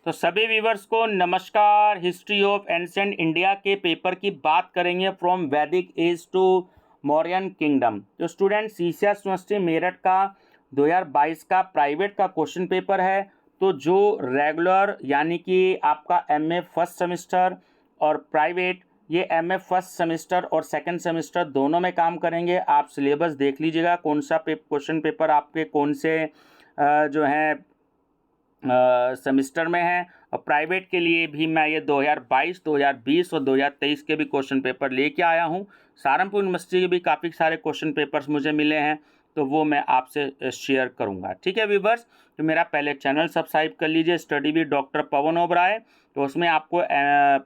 तो सभी व्यूवर्स को नमस्कार। हिस्ट्री ऑफ एंशिएंट इंडिया के पेपर की बात करेंगे फ्रॉम वैदिक एज टू मौर्यन किंगडम। तो स्टूडेंट सीसीएस यूनिवर्सिटी मेरठ का 2022 का प्राइवेट का क्वेश्चन पेपर है। तो जो रेगुलर यानी कि आपका एमए फर्स्ट सेमेस्टर और प्राइवेट, ये एमए फर्स्ट सेमेस्टर और सेकंड सेमेस्टर दोनों में काम करेंगे। आप सिलेबस देख लीजिएगा कौन सा क्वेश्चन पेपर आपके कौन से जो हैं सेमेस्टर में है। और प्राइवेट के लिए भी मैं ये 2022, 2020 और 2023 के भी क्वेश्चन पेपर लेके आया हूँ। सहारनपुर यूनिवर्सिटी के भी काफ़ी सारे क्वेश्चन पेपर्स मुझे मिले हैं, तो वो मैं आपसे शेयर करूँगा। ठीक है व्यूवर्स, तो मेरा पहले चैनल सब्सक्राइब कर लीजिए स्टडी विद डॉक्टर पवन ओबराय। तो उसमें आपको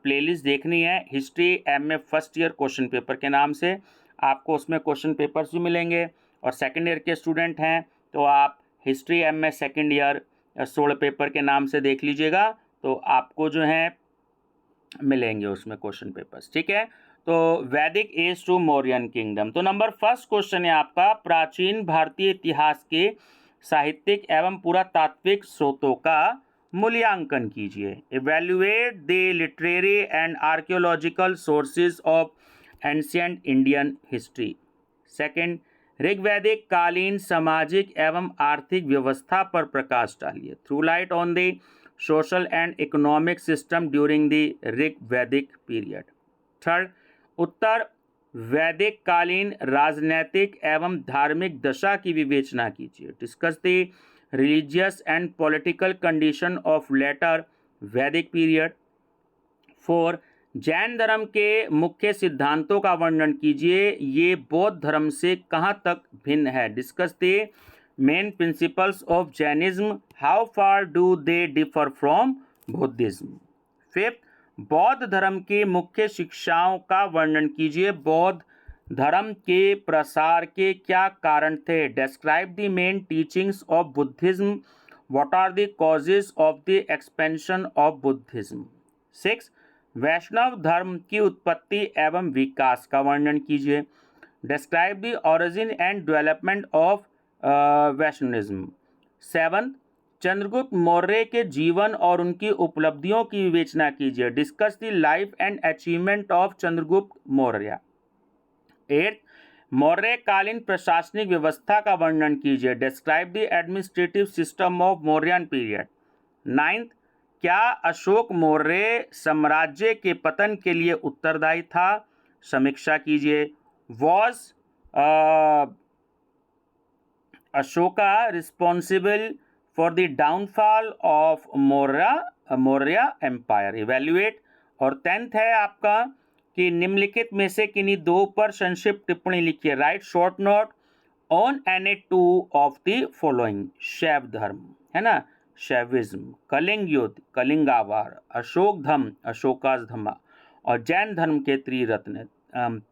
प्लेलिस्ट देखनी है history MA first year question paper के नाम से। आपको उसमें क्वेश्चन पेपर्स भी मिलेंगे। और सेकेंड ईयर के स्टूडेंट हैं तो आप history MA second year 16 paper के नाम से देख लीजिएगा, तो आपको जो है मिलेंगे उसमें क्वेश्चन पेपर्स। ठीक है, तो वैदिक एज टू मौर्यन किंगडम। तो नंबर फर्स्ट क्वेश्चन है आपका, प्राचीन भारतीय इतिहास के साहित्यिक एवं पुरातात्विक स्रोतों का मूल्यांकन कीजिए। Evaluate the literary and archaeological sources of ancient Indian history. Second, ऋग्वैदिक कालीन सामाजिक एवं आर्थिक व्यवस्था पर प्रकाश डालिए। Through light on the social and economic system during the Rigvedic period. Third, उत्तर वैदिक कालीन राजनैतिक एवं धार्मिक दशा की विवेचना कीजिए। Discuss the religious and political condition of later Vedic period. Four, Jain धर्म के मुख्य सिद्धांतों का वर्णन कीजिए, ये बौद्ध धर्म से कहाँ तक भिन्न है। Discuss the main principles of Jainism, how far do they differ from Buddhism. Fifth, बौद्ध धर्म की मुख्य शिक्षाओं का वर्णन कीजिए, बौद्ध धर्म के प्रसार के क्या कारण थे। Describe the main teachings of Buddhism, what are the causes of the expansion of Buddhism. Six, वैष्णव धर्म की उत्पत्ति एवं विकास का वर्णन कीजिए। Describe the origin and development of Vaishnavism. Seventh, Chandragupta Maurya के जीवन और उनकी उपलब्धियों की विवेचना कीजिए। Discuss the life and achievement of Chandragupta Maurya. Eighth, मौर्यकालीन प्रशासनिक व्यवस्था का वर्णन कीजिए। Describe the administrative system of Mauryan period. Ninth, क्या अशोक मौर्य साम्राज्य के पतन के लिए उत्तरदायी था, समीक्षा कीजिए। Was Ashoka responsible for the downfall of Maurya empire. Evaluate. और 10th है आपका कि निम्नलिखित में से किन्हीं दो पर संक्षिप्त टिप्पणी लिखिए। Right short note on any two of the following. शैव धर्म है ना, शैविज्म, कलिंग युद्ध, कलिंगावार, अशोक धम, अशोकास धम्मा, और जैन धर्म के त्रिरत्न,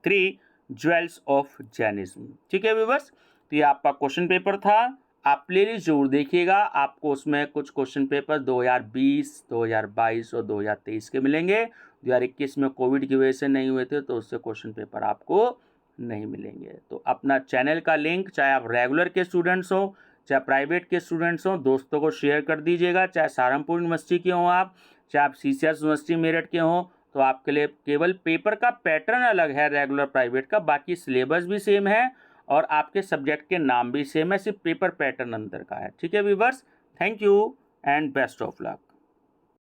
थ्री ज्वेल्स ऑफ जैनिज्म। ठीक है व्यूअर्स, तो ये आपका क्वेश्चन पेपर था। आप प्लेलिस्ट जरूर देखिएगा, आपको उसमें कुछ क्वेश्चन पेपर 2020, 2022 और 2023 के मिलेंगे। 2021 में कोविड की वजह से नहीं हुए थे, तो उससे क्वेश्चन पेपर आपको नहीं मिलेंगे। तो अपना चैनल का लिंक, चाहे आप रेगुलर के स्टूडेंट्स हो चाहे प्राइवेट के स्टूडेंट्स हों, दोस्तों को शेयर कर दीजिएगा। चाहे सहारनपुर यूनिवर्सिटी के हों आप, चाहे आप सीसीएस यूनिवर्सिटी मेरठ के हों, तो आपके लिए केवल पेपर का पैटर्न अलग है रेगुलर प्राइवेट का, बाकी सिलेबस भी सेम है और आपके सब्जेक्ट के नाम भी सेम है, सिर्फ पेपर पैटर्न अंतर का है। ठीक है viewers, thank you and best of luck.